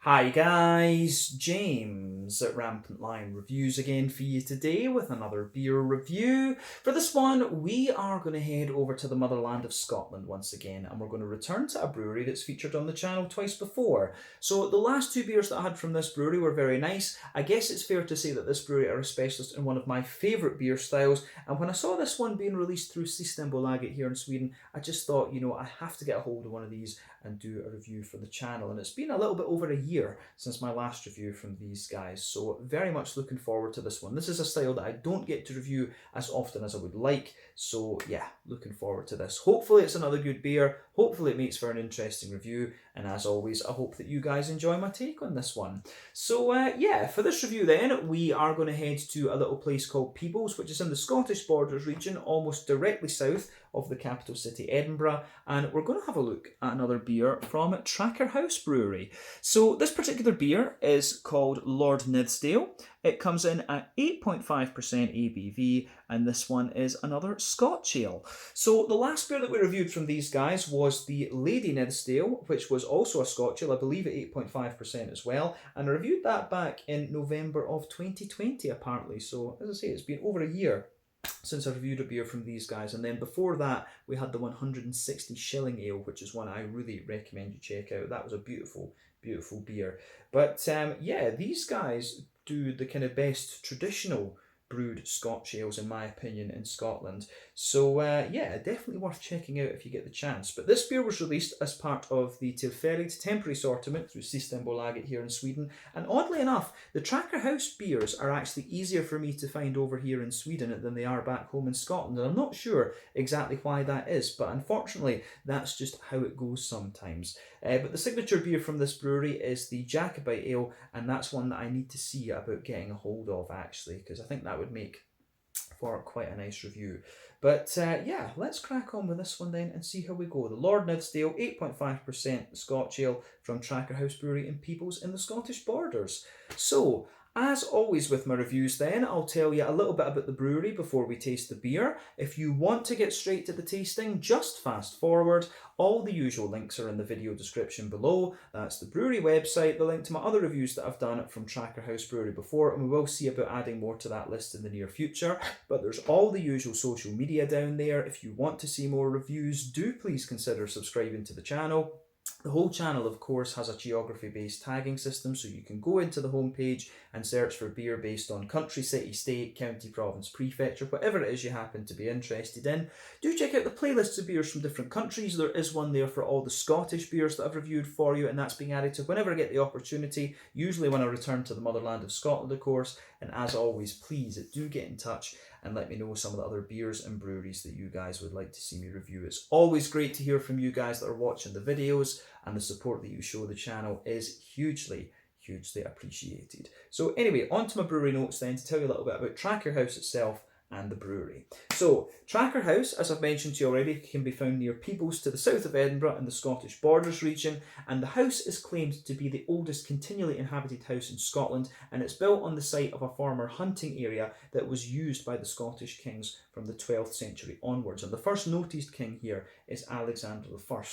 Hi guys, James at Rampant Lion Reviews again for you today with another beer review. For this one, we are going to head over to the motherland of Scotland once again, and we're going to return to a brewery that's featured on the channel twice before. So the last two beers that I had from this brewery were very nice. I guess it's fair to say that this brewery are a specialist in one of my favourite beer styles, and when I saw this one being released through Systembolaget here in Sweden, I just thought, I have to get a hold of one of these and do a review for the channel. And it's been a little bit over a year since my last review from these guys, so very much looking forward to this one. This is a style that I don't get to review as often as I would like, so yeah, looking forward to this. Hopefully it's another good beer, hopefully it makes for an interesting review, and as always, I hope that you guys enjoy my take on this one. So yeah, for this review then, we are going to head to a little place called Peebles, which is in the Scottish Borders region, almost directly south of the capital city Edinburgh, and we're going to have a look at another beer from Traquair House Brewery. So this particular beer is called Lord Nithsdale. It comes in at 8.5% ABV, and this one is another Scotch ale. So the last beer that we reviewed from these guys was the Lady Nithsdale, which was also a Scotch ale, I believe at 8.5% as well, and I reviewed that back in November of 2020 apparently. So as I say, it's been over a year since I reviewed a beer from these guys, and then before that we had the 160 shilling ale, which is one I really recommend you check out. That was a beautiful beer. But yeah, these guys do the kind of best traditional brewed Scotch ales in my opinion in Scotland, so yeah, definitely worth checking out if you get the chance. But this beer was released as part of the Tillfälligt temporary assortment through Systembolaget here in Sweden, and oddly enough the Traquair House beers are actually easier for me to find over here in Sweden than they are back home in Scotland, and I'm not sure exactly why that is, but unfortunately that's just how it goes sometimes. But the signature beer from this brewery is the Jacobite Ale, and that's one that I need to see about getting a hold of actually, because I think that would make for quite a nice review. But yeah, let's crack on with this one then and see how we go. The Lord Nithsdale 8.5% Scotch Ale from Traquair House Brewery in Peebles in the Scottish Borders. So, as always with my reviews then, I'll tell you a little bit about the brewery before we taste the beer. If you want to get straight to the tasting, just fast forward. All the usual links are in the video description below. That's the brewery website, the link to my other reviews that I've done from Traquair House Brewery before, and we will see about adding more to that list in the near future. But there's all the usual social media down there. If you want to see more reviews, do please consider subscribing to the channel. The whole channel, of course, has a geography-based tagging system, so you can go into the homepage and search for beer based on country, city, state, county, province, prefecture, whatever it is you happen to be interested in. Do check out the playlists of beers from different countries. There is one there for all the Scottish beers that I've reviewed for you, and that's being added to whenever I get the opportunity, usually when I return to the motherland of Scotland, of course. And as always, please do get in touch and let me know some of the other beers and breweries that you guys would like to see me review. It's always great to hear from you guys that are watching the videos, and the support that you show the channel is hugely appreciated. So anyway, on to my brewery notes then to tell you a little bit about Traquair House itself and the brewery. So, Traquair House, as I've mentioned to you already, can be found near Peebles to the south of Edinburgh in the Scottish Borders region, and the house is claimed to be the oldest continually inhabited house in Scotland, and it's built on the site of a former hunting area that was used by the Scottish kings from the 12th century onwards, and the first noticed king here is Alexander I.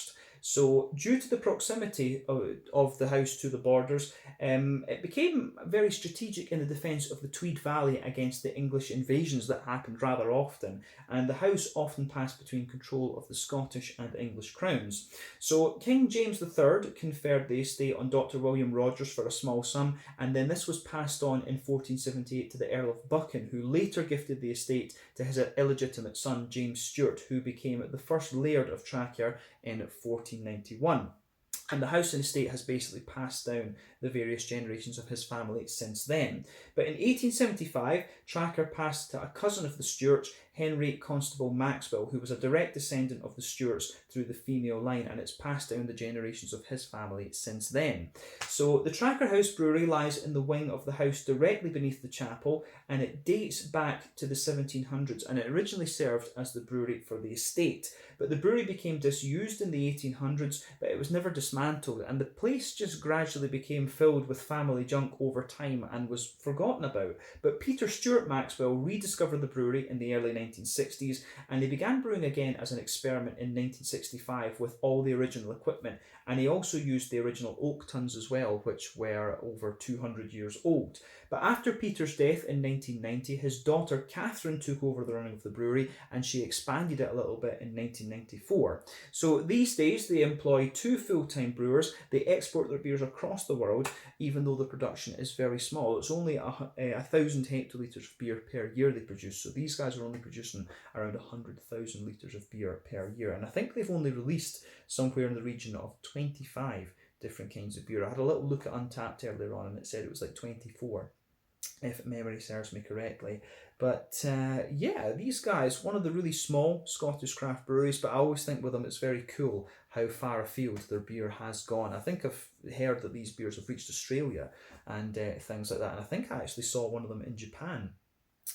So, due to the proximity of the house to the borders, it became very strategic in the defence of the Tweed Valley against the English invasions that happened rather often, and the house often passed between control of the Scottish and English crowns. So, King James III conferred the estate on Dr. William Rogers for a small sum, and then this was passed on in 1478 to the Earl of Buchan, who later gifted the estate to his illegitimate son James Stewart, who became the first laird of Traquair in 1491. And the house and estate has basically passed down the various generations of his family since then. But in 1875, Traquair passed to a cousin of the Stuarts, Henry Constable Maxwell, who was a direct descendant of the Stuarts through the female line, and it's passed down the generations of his family since then. So the Traquair House Brewery lies in the wing of the house directly beneath the chapel, and it dates back to the 1700s, and it originally served as the brewery for the estate. But the brewery became disused in the 1800s, but it was never dismantled dismantled, and the place just gradually became filled with family junk over time and was forgotten about. But Peter Stewart Maxwell rediscovered the brewery in the early 1960s, and he began brewing again as an experiment in 1965 with all the original equipment, and he also used the original oak tuns as well, which were over 200 years old. But after Peter's death in 1990, his daughter Catherine took over the running of the brewery, and she expanded it a little bit in 1994. So these days they employ 2 full-time brewers. They export their beers across the world, even though the production is very small. It's only 1,000 hectolitres of beer per year they produce. So these guys are only producing around 100,000 litres of beer per year. And I think they've only released somewhere in the region of 25 different kinds of beer. I had a little look at Untappd earlier on and it said it was like 24, if memory serves me correctly. But yeah, these guys, one of the really small Scottish craft breweries, but I always think with them it's very cool how far afield their beer has gone. I think I've heard that these beers have reached Australia and things like that, and I think I actually saw one of them in Japan,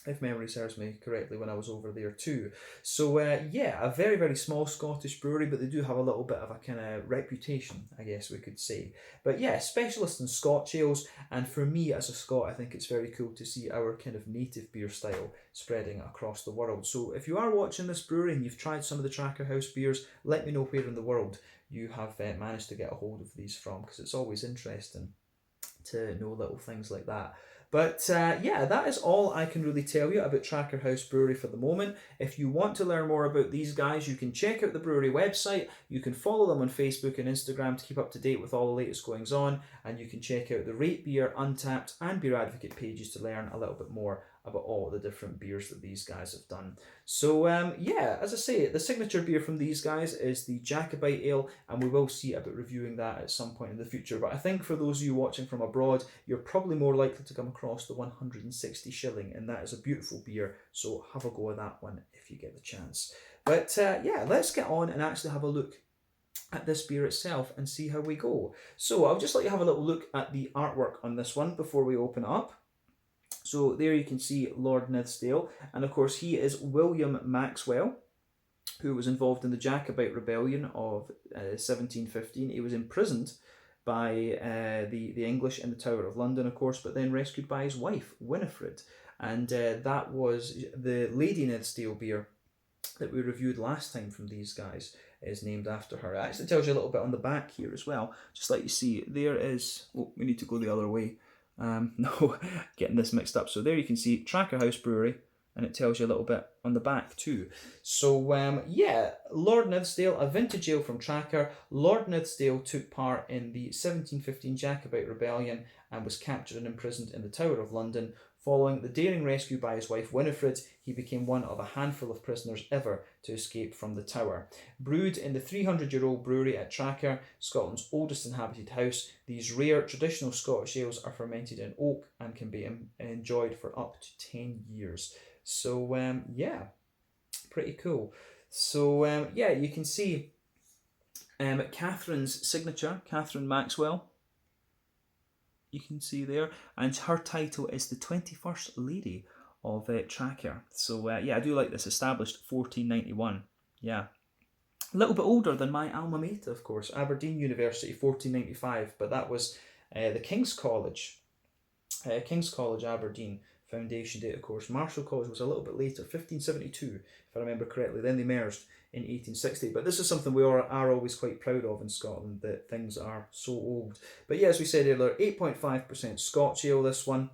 if memory serves me correctly, when I was over there too. So yeah, a very, very small Scottish brewery, but they do have a little bit of a kind of reputation, I guess we could say. But yeah, specialist in Scotch ales, and for me as a Scot, I think it's very cool to see our kind of native beer style spreading across the world. So if you are watching this brewery and you've tried some of the Traquair House beers, let me know where in the world you have managed to get a hold of these from, because it's always interesting to know little things like that. But yeah, that is all I can really tell you about Traquair House Brewery for the moment. If you want to learn more about these guys, you can check out the brewery website. You can follow them on Facebook and Instagram to keep up to date with all the latest goings on. And you can check out the Rate Beer, Untappd and Beer Advocate pages to learn a little bit more about all the different beers that these guys have done. So yeah, as I say, the signature beer from these guys is the Jacobite Ale, and we will see about reviewing that at some point in the future. But I think for those of you watching from abroad, you're probably more likely to come across the 160 shilling, and that is a beautiful beer, so have a go at that one if you get the chance. But yeah, let's get on and actually have a look at this beer itself and see how we go. So I'll just let you have a little look at the artwork on this one before we open it up. So there you can see Lord Nithsdale, and of course he is William Maxwell, who was involved in the Jacobite Rebellion of 1715. He was imprisoned by the English in the Tower of London, of course, but then rescued by his wife, Winifred. And that was the Lady Nithsdale beer that we reviewed last time from these guys is named after her. It actually tells you a little bit on the back here as well, just like you see. There is, oh, we need to go the other way. No, getting this mixed up. So there you can see Traquair House Brewery, and it tells you a little bit on the back too. So yeah, Lord Nithsdale, a vintage ale from Traquair. Lord Nithsdale took part in the 1715 Jacobite Rebellion and was captured and imprisoned in the Tower of London. Following the daring rescue by his wife Winifred, he became one of a handful of prisoners ever to escape from the Tower. Brewed in the 300-year-old brewery at Traquair, Scotland's oldest inhabited house, these rare traditional Scottish ales are fermented in oak and can be enjoyed for up to 10 years. So yeah, pretty cool. So yeah, you can see Catherine's signature, Catherine Maxwell. You can see there, and her title is the 21st Lady of Traquair. So yeah, I do like this. Established 1491. Yeah, a little bit older than my alma mater, of course, Aberdeen University, 1495. But that was the King's College Aberdeen foundation date, of course. Marischal College was a little bit later, 1572, if I remember correctly. Then they merged in 1860. But this is something we are always quite proud of in Scotland, that things are so old. But yeah, as we said earlier, 8.5% Scotch ale, this one.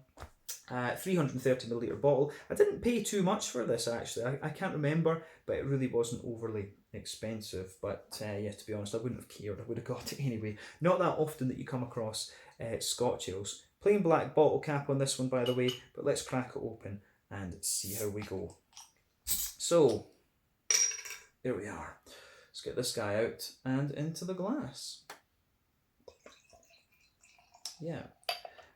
330ml bottle. I didn't pay too much for this actually. I can't remember, but it really wasn't overly expensive. But yeah, to be honest, I wouldn't have cared. I would have got it anyway. Not that often that you come across Scotch ales. Plain black bottle cap on this one, by the way, but let's crack it open and see how we go. So, here we are. Let's get this guy out and into the glass. Yeah.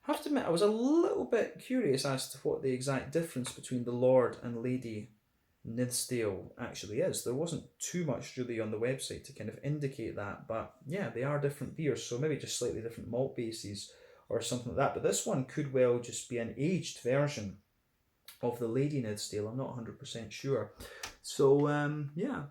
I have to admit, I was a little bit curious as to what the exact difference between the Lord and Lady Nithsdale actually is. There wasn't too much really on the website to kind of indicate that, but yeah, they are different beers, so maybe just slightly different malt bases or something like that. But this one could well just be an aged version of the Lady Nithsdale. I'm not 100% sure. So yeah,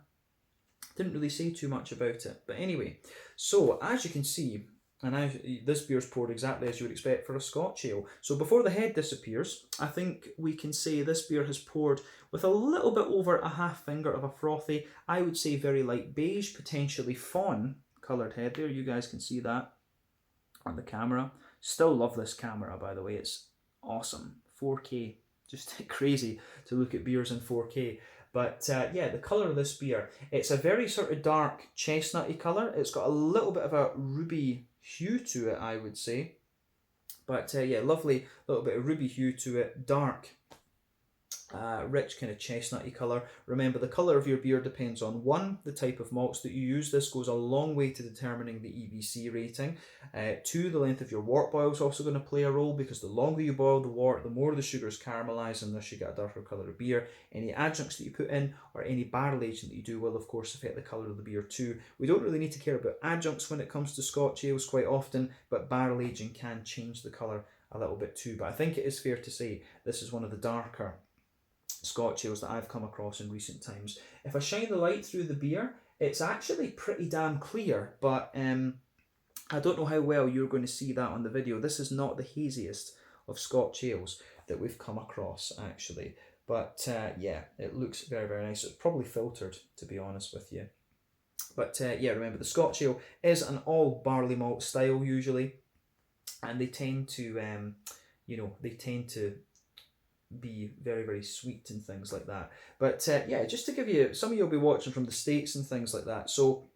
didn't really say too much about it. But anyway, So as you can see, this beer's poured exactly as you would expect for a Scotch ale. So before the head disappears, I think we can say this beer has poured with a little bit over a half finger of a frothy, I would say very light beige, potentially fawn coloured head there. You guys can see that on the camera. Still love this camera, by the way. It's awesome. 4K. Just crazy to look at beers in 4K. But yeah, the colour of this beer, it's a very sort of dark chestnutty colour. It's got a little bit of a ruby hue to it, I would say. But yeah, lovely little bit of ruby hue to it. Dark, rich kind of chestnutty colour. Remember, the colour of your beer depends on, one, the type of malts that you use. This goes a long way to determining the EBC rating. Two, the length of your wort boil is also going to play a role, because the longer you boil the wort, the more the sugars caramelise, and thus you get a darker colour of beer. Any adjuncts that you put in or any barrel aging that you do will of course affect the colour of the beer too. We don't really need to care about adjuncts when it comes to Scotch ales quite often, but barrel aging can change the colour a little bit too. But I think it is fair to say this is one of the darker Scotch ales that I've come across in recent times. If I shine the light through the beer, it's actually pretty damn clear, but I don't know how well you're going to see that on the video. This is not the haziest of Scotch ales that we've come across, actually. But yeah, it looks very, very nice. It's probably filtered, to be honest with you. But yeah, remember, the Scotch ale is an all barley malt style usually, and they tend to, they tend to be very, very sweet and things like that. But yeah, just to give you, some of you will be watching from the States and things like that. So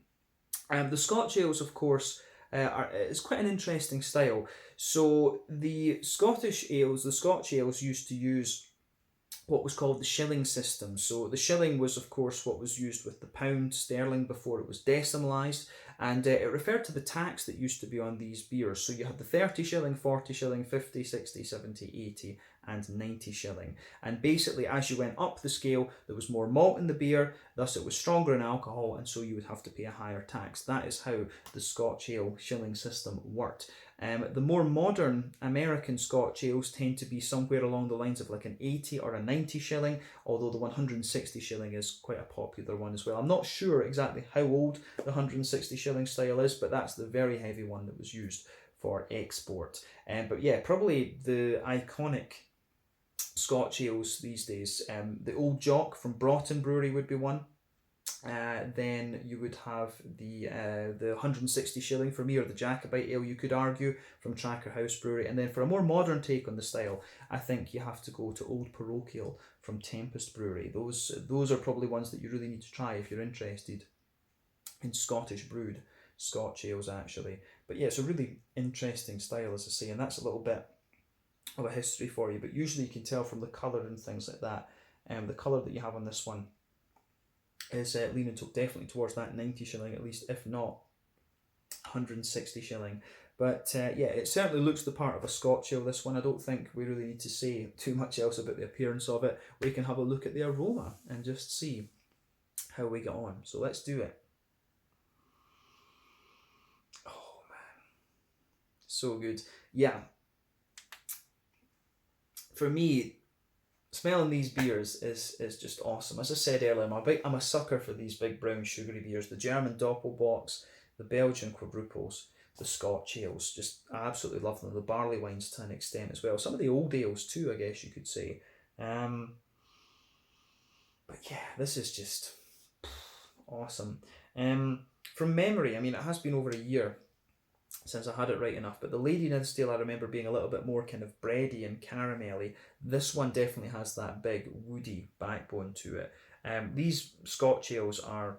the Scotch ales, of course, it's quite an interesting style. So the Scotch ales used to use what was called the shilling system. So the shilling was, of course, what was used with the pound sterling before it was decimalised, and it referred to the tax that used to be on these beers. So you had the 30 shilling, 40 shilling, 50, 60, 70, 80 and 90 shilling. And basically, as you went up the scale, there was more malt in the beer, thus it was stronger in alcohol, and so you would have to pay a higher tax. That is how the Scotch ale shilling system worked. The more modern American Scotch ales tend to be somewhere along the lines of like an 80 or a 90 shilling, although the 160 shilling is quite a popular one as well. I'm not sure exactly how old the 160 shilling style is, but that's the very heavy one that was used for export. But yeah, probably the iconic Scotch ales these days, the Old Jock from Broughton Brewery would be one. Then you would have the 160 shilling for me, or the Jacobite ale, you could argue, from Traquair House Brewery. And then for a more modern take on the style, I think you have to go to Old Parochial from Tempest Brewery. Those are probably ones that you really need to try if you're interested in Scottish brewed Scotch ales, actually. But yeah, it's a really interesting style, as I say, and that's a little bit of a history for you. But usually you can tell from the colour and things like that. The colour that you have on this one is leaning definitely towards that 90 shilling at least, if not 160 shilling. But yeah, it certainly looks the part of a Scotch ale, this one. I don't think we really need to say too much else about the appearance of it. We can have a look at the aroma and just see how we get on. So let's do it. Oh man, so good. Yeah, for me, smelling these beers is just awesome. As I said earlier, I'm a sucker for these big brown sugary beers. The German Doppelbocks, the Belgian quadruples, the Scotch ales. Just, I absolutely love them. The barley wines to an extent as well. Some of the old ales too, I guess you could say. But yeah, this is just awesome. From memory, I mean, it has been over a year since I had it right enough, but the Lady Nithsdale I remember being a little bit more kind of bready and caramelly. This one definitely has that big woody backbone to it. These Scotch ales are,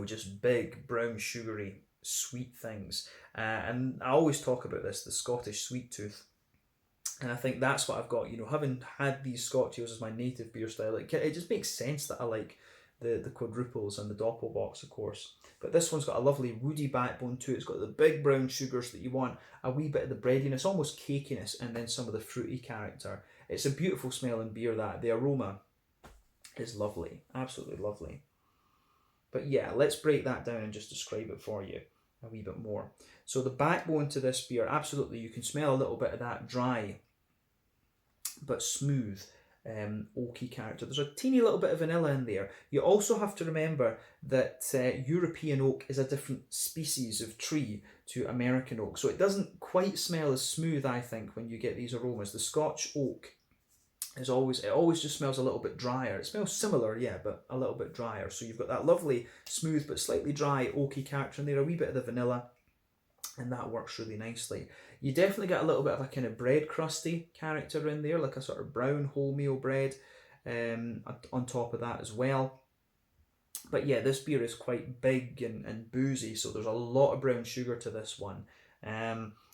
just big, brown, sugary, sweet things. And I always talk about this, the Scottish sweet tooth. And I think that's what I've got, having had these Scotch ales as my native beer style, it just makes sense that I like the quadruples and the doppelbocks, of course. But this one's got a lovely woody backbone to it. It's got the big brown sugars that you want, a wee bit of the breadiness, almost cakiness, and then some of the fruity character. It's a beautiful smelling beer, that. The aroma is lovely, absolutely lovely. But yeah, let's break that down and just describe it for you a wee bit more. So the backbone to this beer, absolutely, you can smell a little bit of that dry but smooth oaky character. There's a teeny little bit of vanilla in there. You also have to remember that European oak is a different species of tree to American oak, so it doesn't quite smell as smooth, I think, when you get these aromas. The Scotch oak is always just smells a little bit drier. It smells similar, yeah, but a little bit drier. So you've got that lovely, smooth but slightly dry oaky character in there, a wee bit of the vanilla, and that works really nicely. You definitely get a little bit of a kind of bread crusty character in there, like a sort of brown wholemeal bread on top of that as well. But yeah, this beer is quite big and boozy, so there's a lot of brown sugar to this one.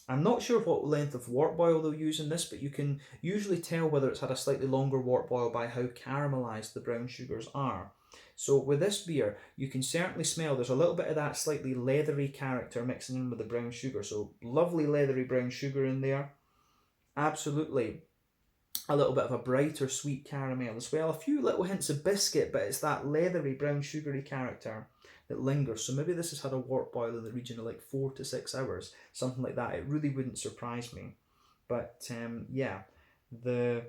I'm not sure what length of wort boil they'll use in this, but you can usually tell whether it's had a slightly longer wort boil by how caramelised the brown sugars are. So with this beer, you can certainly smell there's a little bit of that slightly leathery character mixing in with the brown sugar. So lovely leathery brown sugar in there. Absolutely. A little bit of a brighter sweet caramel as well. A few little hints of biscuit, but it's that leathery brown sugary character that lingers. So maybe this has had a wort boil in the region of like 4 to 6 hours, something like that. It really wouldn't surprise me. But yeah, the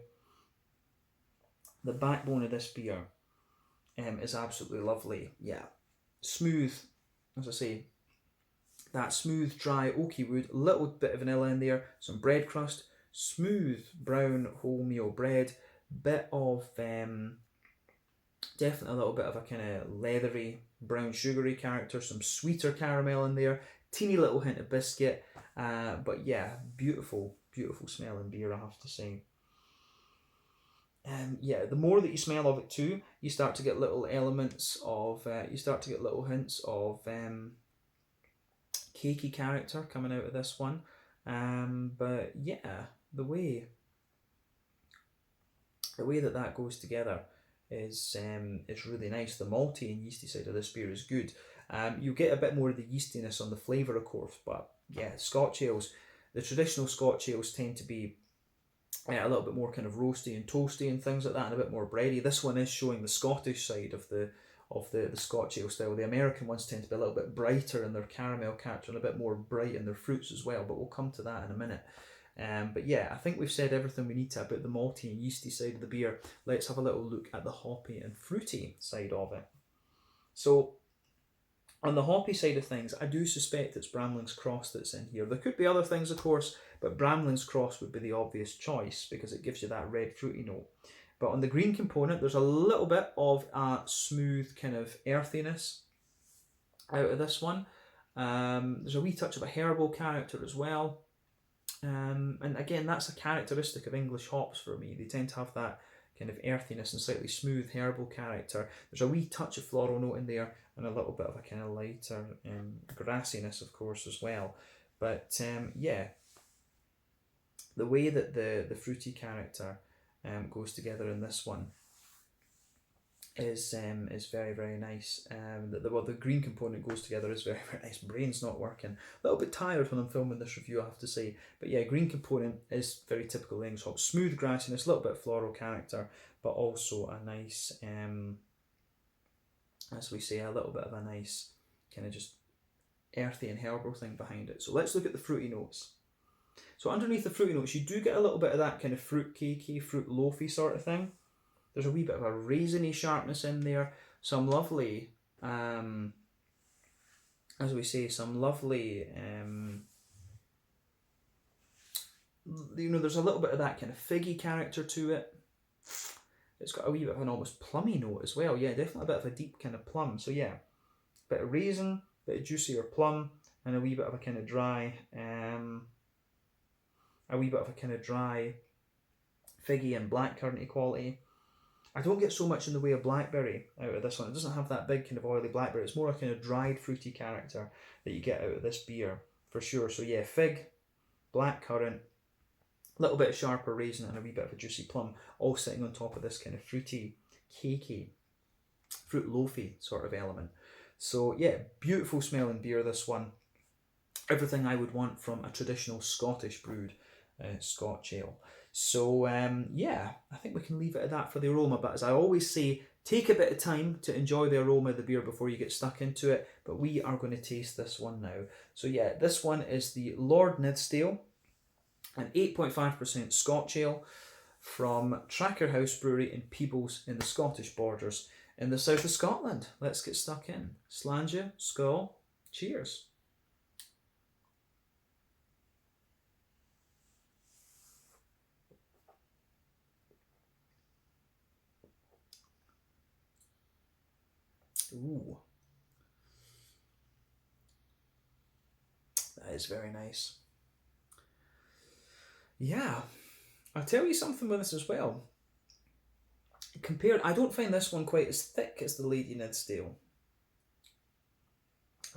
backbone of this beer is absolutely lovely. Yeah, smooth, as I say, that smooth, dry, oaky wood, a little bit of vanilla in there, some bread crust, smooth brown wholemeal bread, bit of definitely a little bit of a kind of leathery, brown sugary character, some sweeter caramel in there, teeny little hint of biscuit, but yeah, beautiful, beautiful smelling beer, I have to say. Yeah, the more that you smell of it too, you start to get little elements of, little hints of cakey character coming out of this one. But yeah, the way that goes together is really nice. The malty and yeasty side of this beer is good. You get a bit more of the yeastiness on the flavour, of course, but yeah, Scotch ales, the traditional Scotch ales tend to be a little bit more kind of roasty and toasty and things like that, and a bit more bready. This one is showing the Scottish side of the Scotch ale style. The American ones tend to be a little bit brighter in their caramel character and a bit more bright in their fruits as well, but we'll come to that in a minute. But yeah, I think we've said everything we need to about the malty and yeasty side of the beer. Let's have a little look at the hoppy and fruity side of it. So on the hoppy side of things, I do suspect it's Bramling's Cross that's in here. There could be other things, of course, but Bramling's Cross would be the obvious choice because it gives you that red fruity note. But on the green component, there's a little bit of a smooth kind of earthiness out of this one. There's a wee touch of a herbal character as well. And again, that's a characteristic of English hops for me. They tend to have that kind of earthiness and slightly smooth herbal character. There's a wee touch of floral note in there and a little bit of a kind of lighter grassiness, of course, as well. But yeah, the way that the fruity character goes together in this one is very, very nice. The green component goes together is very, very nice. Brain's not working. A little bit tired when I'm filming this review, I have to say. But yeah, green component is very typical English hop. Smooth grassiness, a little bit of floral character, but also a nice, as we say, a little bit of a nice kind of just earthy and herbal thing behind it. So let's look at the fruity notes. So underneath the fruity notes, you do get a little bit of that kind of fruit cakey, fruit loafy sort of thing. There's a wee bit of a raisiny sharpness in there. Some lovely, as we say, some lovely, there's a little bit of that kind of figgy character to it. It's got a wee bit of an almost plummy note as well. Yeah, definitely a bit of a deep kind of plum. So yeah, bit of raisin, bit of juicier plum, and a wee bit of a kind of dry, figgy and blackcurranty quality. I don't get so much in the way of blackberry out of this one. It doesn't have that big kind of oily blackberry. It's more a kind of dried fruity character that you get out of this beer for sure. So yeah, fig, blackcurrant, a little bit of sharper raisin and a wee bit of a juicy plum, all sitting on top of this kind of fruity, cakey, fruit loafy sort of element. So yeah, beautiful smelling beer, this one. Everything I would want from a traditional Scottish brewed Scotch ale. So yeah, I think we can leave it at that for the aroma. But as I always say, take a bit of time to enjoy the aroma of the beer before you get stuck into it. But we are going to taste this one now. So yeah, this one is the Lord Nithsdale, an 8.5% Scotch ale from Traquair House Brewery in Peebles in the Scottish borders in the south of Scotland. Let's get stuck in. Slàinte, skål, cheers. Ooh. That is very nice. Yeah, I'll tell you something with this as well. Compared, I don't find this one quite as thick as the Lady Nithsdale.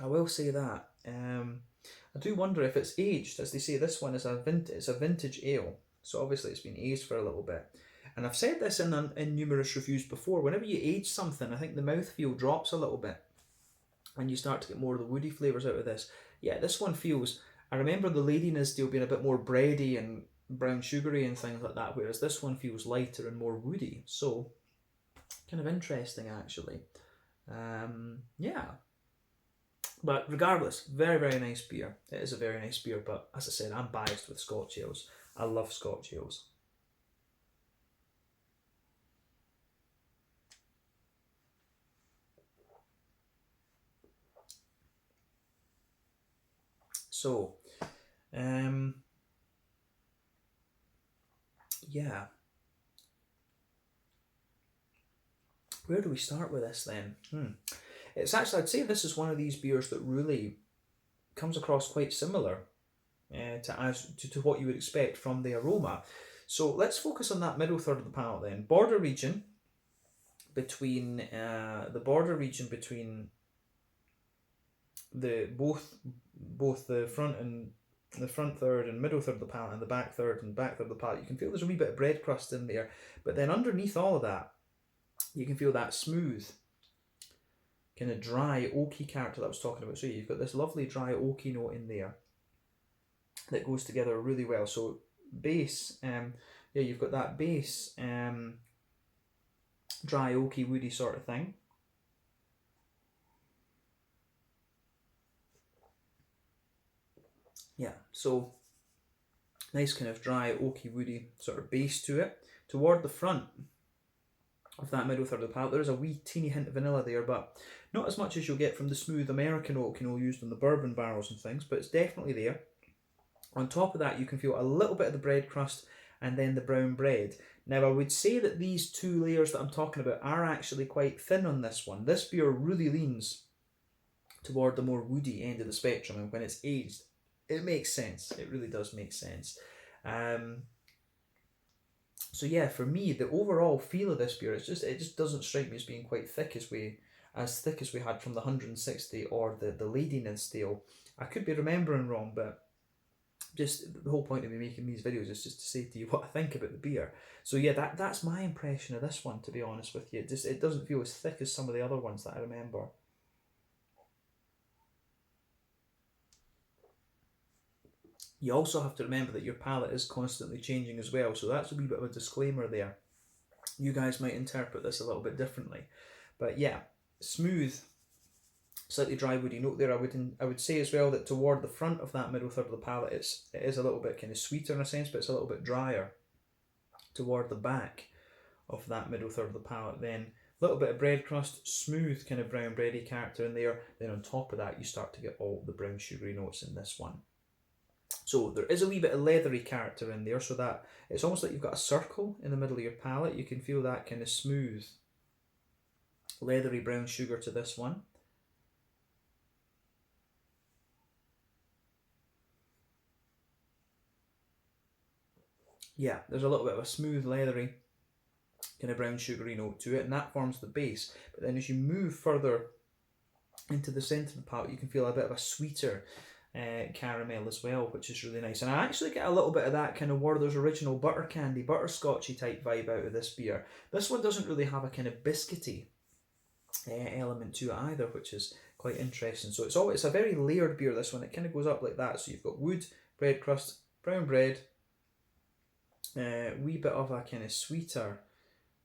I will say that. I do wonder if it's aged, as they say. This one is it's a vintage ale, so obviously it's been aged for a little bit. And I've said this in numerous reviews before. Whenever you age something, I think the mouthfeel drops a little bit, and you start to get more of the woody flavours out of this. Yeah, this one feels. I remember the Lady Nithsdale being a bit more bready and brown sugary and things like that, whereas this one feels lighter and more woody. So, kind of interesting actually. Yeah. But regardless, very, very nice beer. It is a very nice beer, but as I said, I'm biased with Scotch ales. I love Scotch ales. So, yeah. Where do we start with this then? It's actually, I'd say this is one of these beers that really comes across quite similar to what you would expect from the aroma. So let's focus on that middle third of the palate then. Border region between the both the front third and middle third of the palate and the back third and back third of the palate. You can feel there's a wee bit of bread crust in there, but then underneath all of that, you can feel that smooth, kind of dry, oaky character that I was talking about. So you've got this lovely dry, oaky note in there that goes together really well. So base, yeah, you've got that base, dry, oaky, woody sort of thing. Yeah, so nice kind of dry, oaky, woody sort of base to it. Toward the front of that middle third of the palate, there is a wee teeny hint of vanilla there, but not as much as you'll get from the smooth American oak, used in the bourbon barrels and things, but it's definitely there. On top of that, you can feel a little bit of the bread crust and then the brown bread. Now, I would say that these two layers that I'm talking about are actually quite thin on this one. This beer really leans toward the more woody end of the spectrum, and when it's aged, it makes sense. It really does make sense. So yeah, for me, the overall feel of this beer, it just doesn't strike me as being quite thick as we had from the 160 or the Lady Nithsdale. I could be remembering wrong, but just the whole point of me making these videos is just to say to you what I think about the beer. So yeah, that's my impression of this one, to be honest with you. It doesn't feel as thick as some of the other ones that I remember. You also have to remember that your palate is constantly changing as well, so that's a wee bit of a disclaimer there. You guys might interpret this a little bit differently. But yeah, smooth, slightly dry woody note there. I would say as well that toward the front of that middle third of the palate, it is a little bit kind of sweeter in a sense, but it's a little bit drier. Toward the back of that middle third of the palate, then a little bit of bread crust, smooth kind of brown bready character in there. Then on top of that, you start to get all the brown sugary notes in this one. So there is a wee bit of leathery character in there, so that it's almost like you've got a circle in the middle of your palate. You can feel that kind of smooth, leathery brown sugar to this one. Yeah, there's a little bit of a smooth, leathery, kind of brown sugary note to it, and that forms the base. But then as you move further into the centre of the palate, you can feel a bit of a sweeter caramel as well, which is really nice. And I actually get a little bit of that kind of Werther's Original butter candy, butterscotchy type vibe out of this beer. This one doesn't really have a kind of biscuity element to it either, which is quite interesting. So it's a very layered beer, this one. It kind of goes up like that. So you've got wood, bread crust, brown bread, wee bit of a kind of sweeter,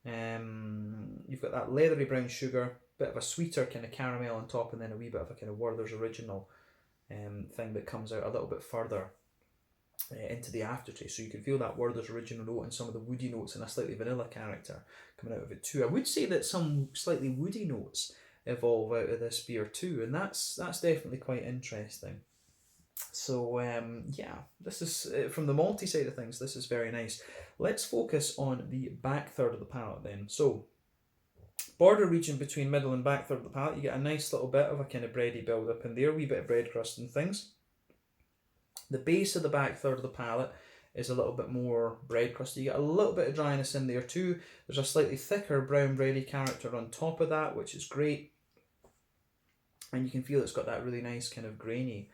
you've got that leathery brown sugar, bit of a sweeter kind of caramel on top, and then a wee bit of a kind of Werther's Original thing that comes out a little bit further into the aftertaste. So you can feel that Werther's original note and some of the woody notes and a slightly vanilla character coming out of it too. I would say that some slightly woody notes evolve out of this beer too, and that's definitely quite interesting. So yeah, this is from the malty side of things. This is very nice. Let's focus on the back third of the palate then. So border region between middle and back third of the palate, you get a nice little bit of a kind of bready build up in there, a wee bit of bread crust and things. The base of the back third of the palate is a little bit more bread crusty. You get a little bit of dryness in there too. There's a slightly thicker brown bready character on top of that, which is great. And you can feel it's got that really nice kind of grainy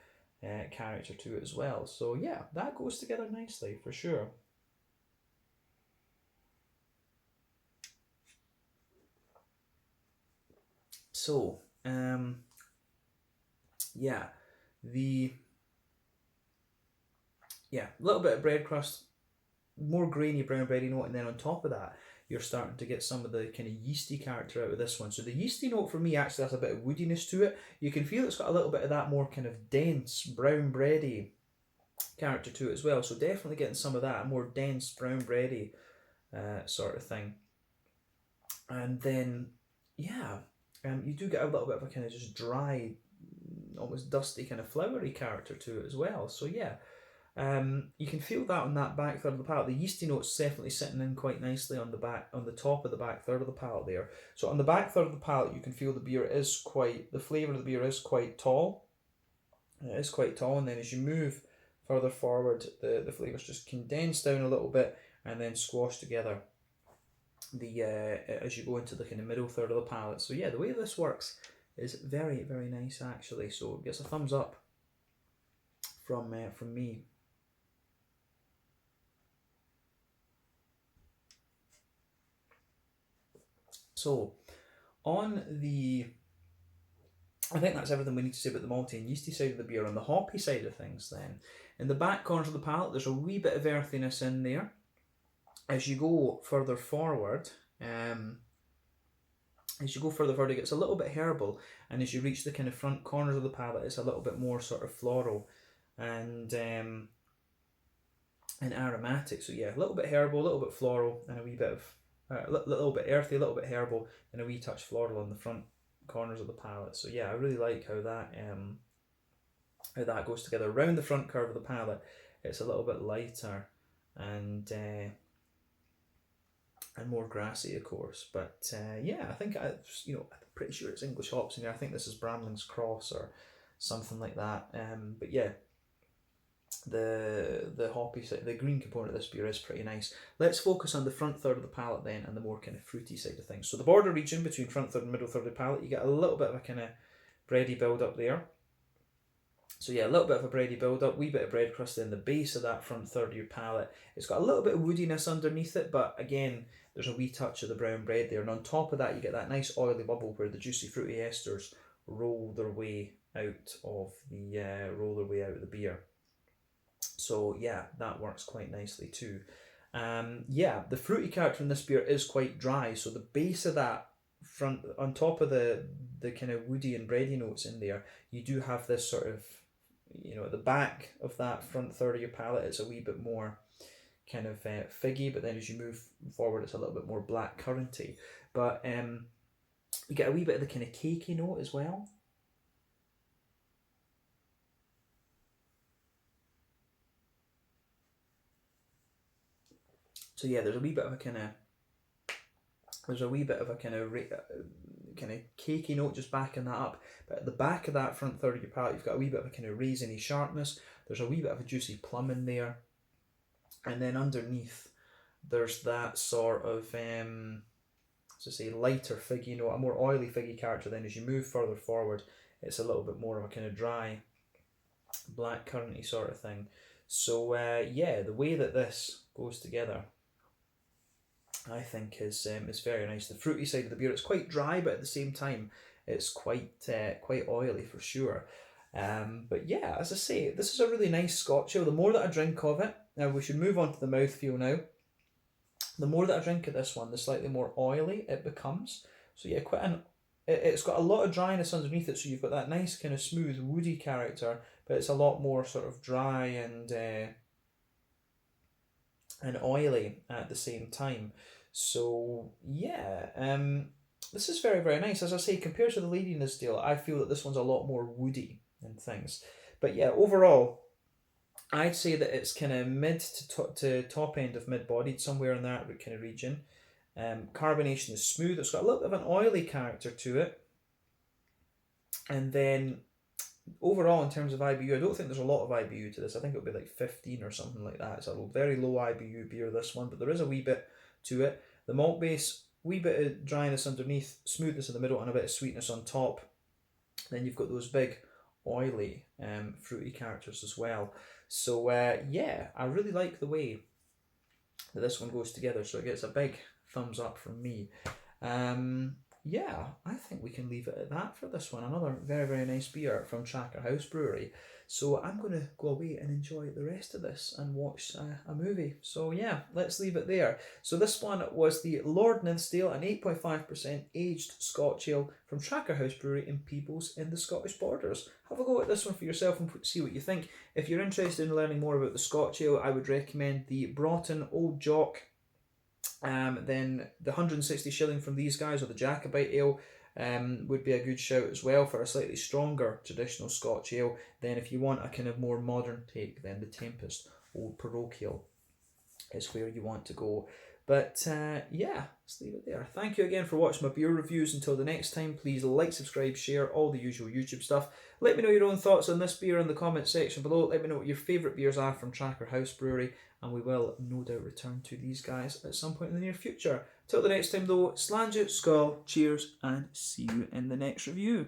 character to it as well. So yeah, that goes together nicely for sure. So yeah, a little bit of bread crust, more grainy brown bready note, and then on top of that, you're starting to get some of the kind of yeasty character out of this one. So the yeasty note for me actually has a bit of woodiness to it. You can feel it's got a little bit of that more kind of dense brown bready character to it as well. So definitely getting some of that more dense brown bready sort of thing. And then you do get a little bit of a kind of just dry, almost dusty kind of flowery character to it as well. So yeah. You can feel that on that back third of the palate. The yeasty note's definitely sitting in quite nicely on the top of the back third of the palate there. So on the back third of the palate, you can feel the flavour of the beer is quite tall. It is quite tall, and then as you move further forward, the flavours just condense down a little bit and then squash together. As you go into the kind of middle third of the palate. So yeah, the way this works is very, very nice actually. So it gets a thumbs up from me. So, I think that's everything we need to say about the malty and yeasty side of the beer. On the hoppy side of things then, in the back corners of the palate, there's a wee bit of earthiness in there. As you go further forward, it gets a little bit herbal, and as you reach the kind of front corners of the palate, it's a little bit more sort of floral and aromatic. So yeah, a little bit herbal, a little bit floral, and a wee bit of a little bit earthy, a little bit herbal, and a wee touch floral on the front corners of the palate. So yeah, I really like how that goes together. Around the front curve of the palate, it's a little bit lighter and more grassy, of course. But yeah, I think I'm pretty sure it's English hops in here. I think this is Bramling's Cross or something like that. But yeah, the hoppy side, the green component of this beer is pretty nice. Let's focus on the front third of the palate then, and the more kind of fruity side of things. So the border region between front third and middle third of the palate, you get a little bit of a kind of bready build up there. So yeah, a little bit of a bready build up, wee bit of bread crust in the base of that front third of your palate. It's got a little bit of woodiness underneath it, but again, there's a wee touch of the brown bread there. And on top of that, you get that nice oily bubble where the juicy fruity esters roll their way out of the beer. So yeah, that works quite nicely too. The fruity character in this beer is quite dry. So the base of that front, on top of the kind of woody and bready notes in there, you do have this sort of, at the back of that front third of your palate, it's a wee bit more kind of figgy, but then as you move forward, it's a little bit more black curranty. But you get a wee bit of the kind of cakey note as well. So yeah, there's a wee bit of a kind of cakey note just backing that up. But at the back of that front third of your palate, you've got a wee bit of a kind of raisiny sharpness. There's a wee bit of a juicy plum in there. And then underneath, there's that sort of, lighter figgy note, a more oily figgy character. Then as you move further forward, it's a little bit more of a kind of dry, black curranty sort of thing. So the way that this goes together, I think is very nice. The fruity side of the beer, it's quite dry, but at the same time, it's quite oily for sure. But yeah, as I say, this is a really nice Scotch ale. The more that I drink of it, now we should move on to the mouthfeel now. The more that I drink of this one, the slightly more oily it becomes. So yeah, it's got a lot of dryness underneath it, so you've got that nice kind of smooth woody character, but it's a lot more sort of dry and and oily at the same time. So yeah, this is very, very nice. As I say, compared to the Lady Nithsdale, I feel that this one's a lot more woody and things. But yeah, overall, I'd say that it's kind of mid to top end of mid-bodied, somewhere in that kind of region. Carbonation is smooth. It's got a little bit of an oily character to it. And then overall, in terms of IBU, I don't think there's a lot of IBU to this. I think it'll be like 15 or something like that. It's a very low IBU beer, this one, but there is a wee bit to it. The malt base, wee bit of dryness underneath, smoothness in the middle, and a bit of sweetness on top. Then you've got those big, oily, fruity characters as well. So yeah, I really like the way that this one goes together. So it gets a big thumbs up from me. Yeah, I think we can leave it at that for this one. Another very, very nice beer from Traquair House Brewery. So I'm going to go away and enjoy the rest of this and watch a movie. So yeah, let's leave it there. So this one was the Lord Nithsdale, an 8.5% aged Scotch ale from Traquair House Brewery in Peebles in the Scottish Borders. Have a go at this one for yourself and see what you think. If you're interested in learning more about the Scotch ale, I would recommend the Broughton Old Jock. Then the 160 shilling from these guys, or the Jacobite ale, would be a good shout as well for a slightly stronger traditional Scotch ale. Then if you want a kind of more modern take, then the Tempest Old Parochial is where you want to go. But yeah, let's leave it there. Thank you again for watching my beer reviews. Until the next time, please like, subscribe, share, all the usual YouTube stuff. Let me know your own thoughts on this beer in the comment section below. Let me know what your favourite beers are from Traquair House Brewery, and we will no doubt return to these guys at some point in the near future. Till the next time though, slange it, skull, cheers, and see you in the next review.